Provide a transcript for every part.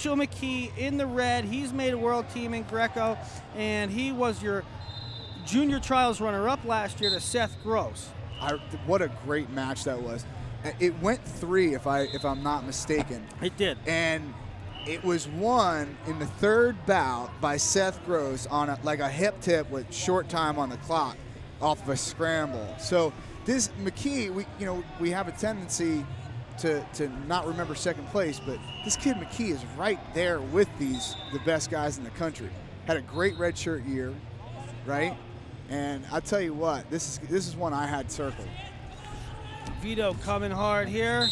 Mitchell Mckee in the red. He's made a world team in Greco, and he was your junior trials runner-up last year to Seth Gross. What a great match that was. It went 3, if I'm not mistaken. It did. And it was won in the 3rd bout by Seth Gross on a hip tip with short time on the clock off of a scramble. So this Mckee, we have a tendency to not remember second place, but this kid Mckee is right there with the best guys in the country. Had a great redshirt year, right? And I tell you what, this is one I had circled. Vito coming hard here.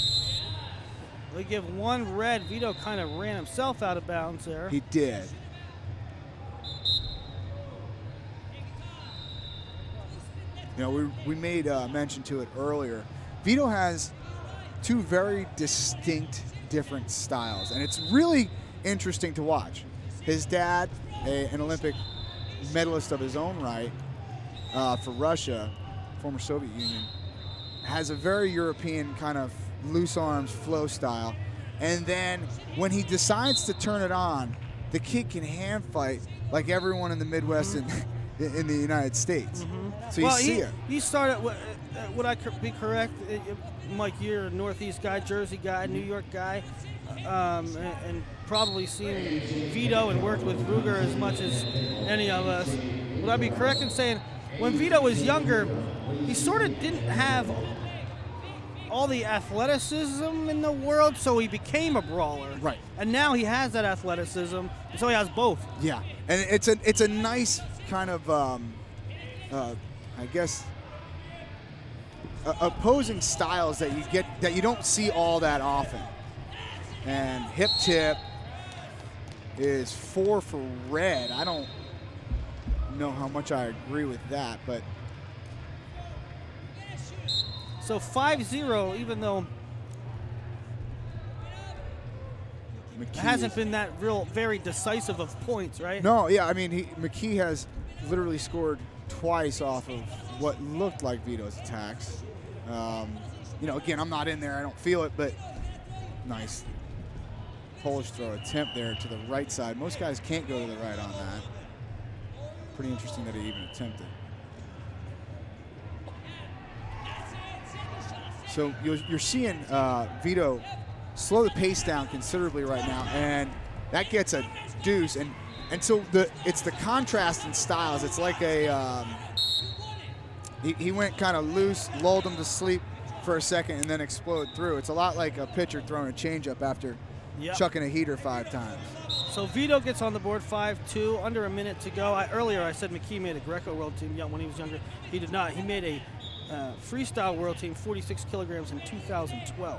They give 1 red. Vito kind of ran himself out of bounds there. He did. We made mention to it earlier. Vito has 2 very distinct different styles, and it's really interesting to watch. His dad, an Olympic medalist of his own right for Russia, former Soviet Union, has a very European kind of loose arms flow style. And then when he decides to turn it on, the kid can hand fight like everyone in the Midwest and in the United States. So you see it. He started, would I be correct, Mike, you're a Northeast guy, Jersey guy, New York guy, and probably seen Vito and worked with Ruger as much as any of us. Would I be correct in saying when Vito was younger, he sort of didn't have all the athleticism in the world, so he became a brawler. Right. And now he has that athleticism, so he has both. Yeah, and it's a nice kind of, I guess, opposing styles that you get that you don't see all that often. And hip tip is 4 for red. I don't know how much I agree with that, but. So 5-0, even though it hasn't been that very decisive of points, right? No, yeah, I mean, Mckee has literally scored twice off of what looked like Vito's attacks. Again, I'm not in there, I don't feel it, but nice Polish throw attempt there to the right side. Most guys can't go to the right on that. Pretty interesting that he even attempted. So you're seeing Vito slow the pace down considerably right now, and that gets a deuce. And so it's the contrast in styles. It's like he went kind of loose, lulled him to sleep for a second, and then exploded through. It's a lot like a pitcher throwing a changeup after chucking a heater 5 times. So Vito gets on the board 5-2, under a minute to go. Earlier I said Mckee made a Greco world team when he was younger. He did not. He made a freestyle world team, 46 kilograms in 2012.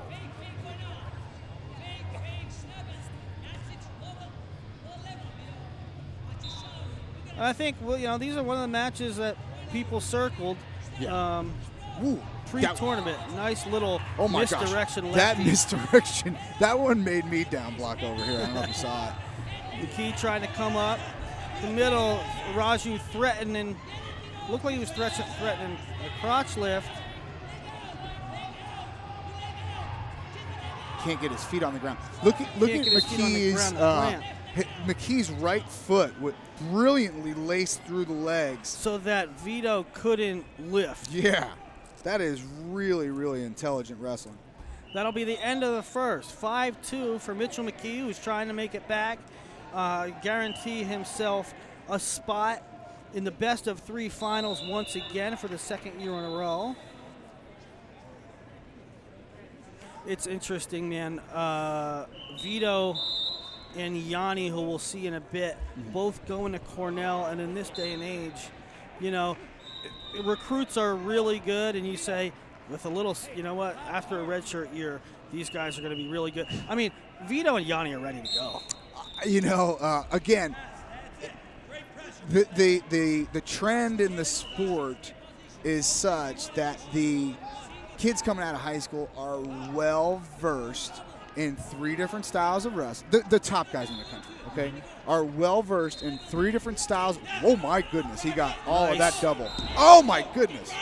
I think, these are one of the matches that people circled pre-tournament. Nice little misdirection. Gosh, that misdirection, that one made me down block over here. I don't know if you saw it. Mckee trying to come up the middle. Raju threatening. Looked like he was threatening a crotch lift. Can't get his feet on the ground. Look at Mckee's right foot would brilliantly lace through the legs. So that Vito couldn't lift. Yeah, that is really, really intelligent wrestling. That'll be the end of the first. 5-2 for Mitchell Mckee, who's trying to make it back, guarantee himself a spot in the best of 3 finals once again for the 2nd year in a row. It's interesting, man. Vito and Yanni, who we'll see in a bit, both going to Cornell, and in this day and age, recruits are really good, and you say, with a little, after a redshirt year, these guys are going to be really good. I mean, Vito and Yanni are ready to go. Again, the trend in the sport is such that the kids coming out of high school are well versed in 3 different styles of wrestling. The top guys in the country, okay, are well versed in 3 different styles. Oh my goodness, he got all of that double. Oh my goodness.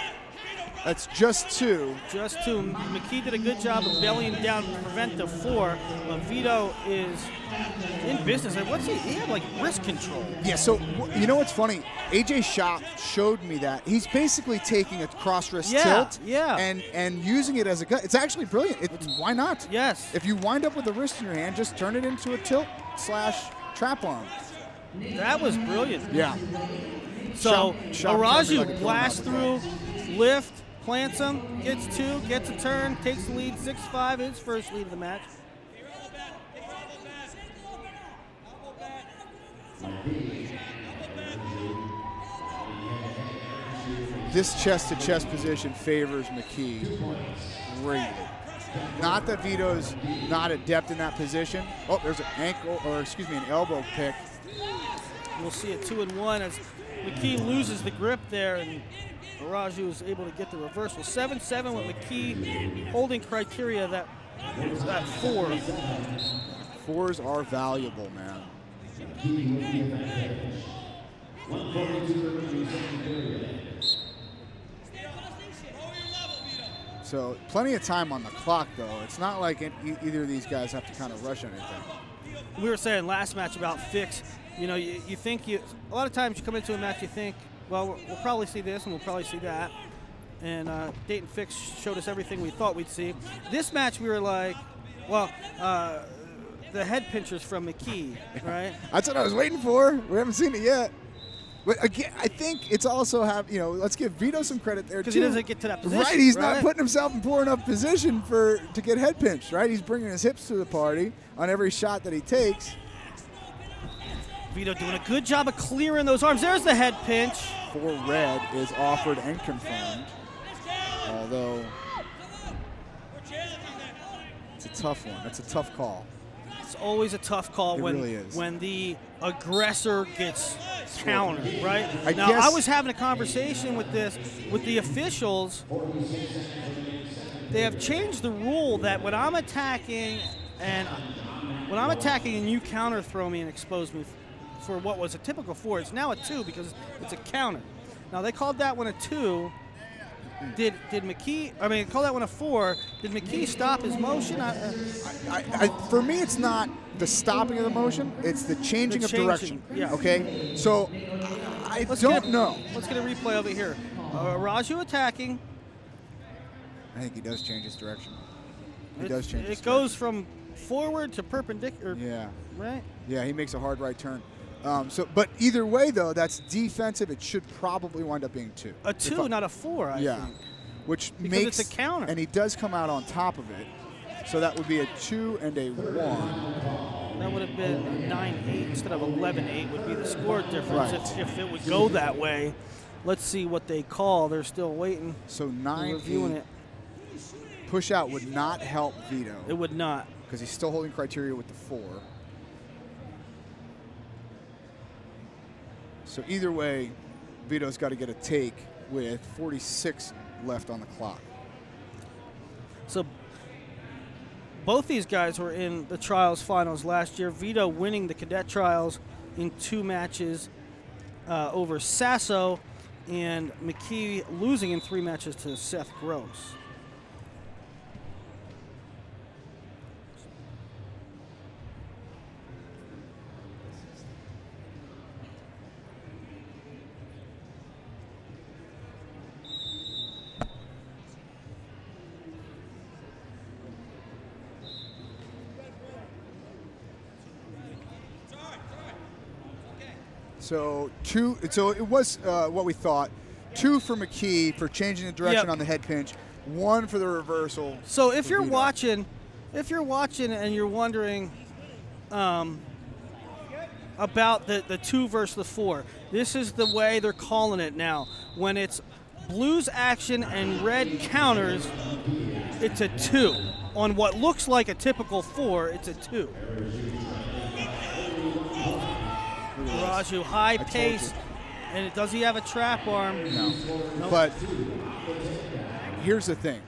That's just 2. Just 2. Mckee did a good job of bellying down to prevent the 4, but Vito is business. And what's he had like wrist control. Yeah, so you know what's funny? AJ Shop showed me that. He's basically taking a cross wrist tilt and using it as a gut. It's actually brilliant. Why not? Yes. If you wind up with a wrist in your hand, just turn it into a tilt / trap arm. That was brilliant. Yeah. So Shop Arujau blasts through, lift, plants him, gets 2, gets a turn, takes the lead, 6-5, his first lead of the match. This chest-to-chest position favors Mckee greatly. Not that Vito's not adept in that position. Oh, there's an elbow pick. We'll see a 2-1 as Mckee loses the grip there, and Arujau is able to get the reversal. 7-7 with Mckee holding criteria that 4. 4s are valuable, man. So plenty of time on the clock, though. It's not like either of these guys have to kind of rush anything. We were saying last match about Fix. You know, you think a lot of times you come into a match, you think, well, we'll probably see this and we'll probably see that. And Dayton Fix showed us everything we thought we'd see. This match, we were like, well, the head pinchers from Mckee, right? That's what I was waiting for. We haven't seen it yet. But again, I think it's also let's give Vito some credit there too. Because he doesn't get to that position. Right, he's not putting himself in poor enough position to get head pinched. Right, he's bringing his hips to the party on every shot that he takes. Vito doing a good job of clearing those arms. There's the head pinch. 4 red is offered and confirmed. Although it's a tough one. It's a tough call. It's always a tough call when the aggressor gets countered, right? I was having a conversation with the officials. They have changed the rule that when I'm attacking and you counter throw me and expose me for what was a typical 4, it's now a 2 because it's a counter. Now they called that one a 2. Did Mckee? I mean, call that one a 4. Did Mckee stop his motion? For me, it's not the stopping of the motion; it's the changing of direction. Yeah. Okay. So I don't know. Let's get a replay over here. Arujau attacking. I think he does change his direction. He does change. It goes from forward to perpendicular. Yeah. Right. Yeah, he makes a hard right turn. But either way, though, that's defensive. It should probably wind up being 2. A 2, not a 4, I think. Which because makes it's a counter. And he does come out on top of it. So that would be a 2 and a 1. That would have been a 9-8 instead of 11-8 would be the score difference if it would go that way. Let's see what they call. They're still waiting. So 9-8. Reviewing it. Push out would not help Vito. It would not. Because he's still holding criteria with the 4. So either way, Vito's got to get a take with 46 left on the clock. So both these guys were in the trials finals last year. Vito winning the cadet trials in 2 matches over Sasso, and Mckee losing in 3 matches to Seth Gross. So it was what we thought. 2 for Mckee for changing the direction on the head pinch. 1 for the reversal. So if you're watching and you're wondering about the 2 versus the 4, this is the way they're calling it now. When it's blues action and red counters, it's a 2. On what looks like a typical 4, it's a 2. Arujau, high pace, and does he have a trap arm? No. Nope. But here's the thing.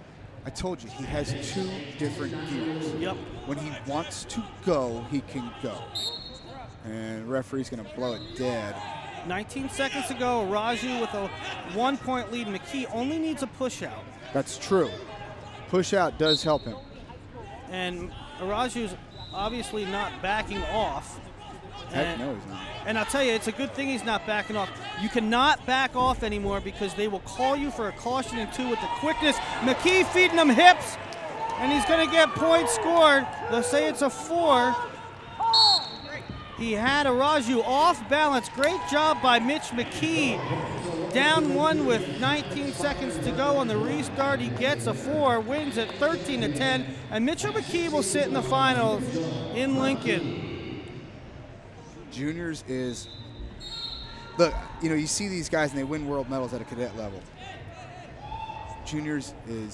I told you, he has 2 different gears. Yep. When he wants to go, he can go. And referee's going to blow it dead. 19 seconds to go, Arujau with a 1-point lead. Mckee only needs a push out. That's true. Push out does help him. And Arujau's obviously not backing off. Heck no, he's not. And I'll tell you, it's a good thing he's not backing off. You cannot back off anymore because they will call you for a caution and 2 with the quickness. Mckee feeding him hips, and he's going to get points scored. They'll say it's a 4. He had Arujau off balance. Great job by Mitch Mckee. Down 1 with 19 seconds to go on the restart. He gets a 4, wins at 13-10, and Mitchell Mckee will sit in the finals in Lincoln. Juniors is, look, you know, you see these guys and they win world medals at a cadet level. Juniors is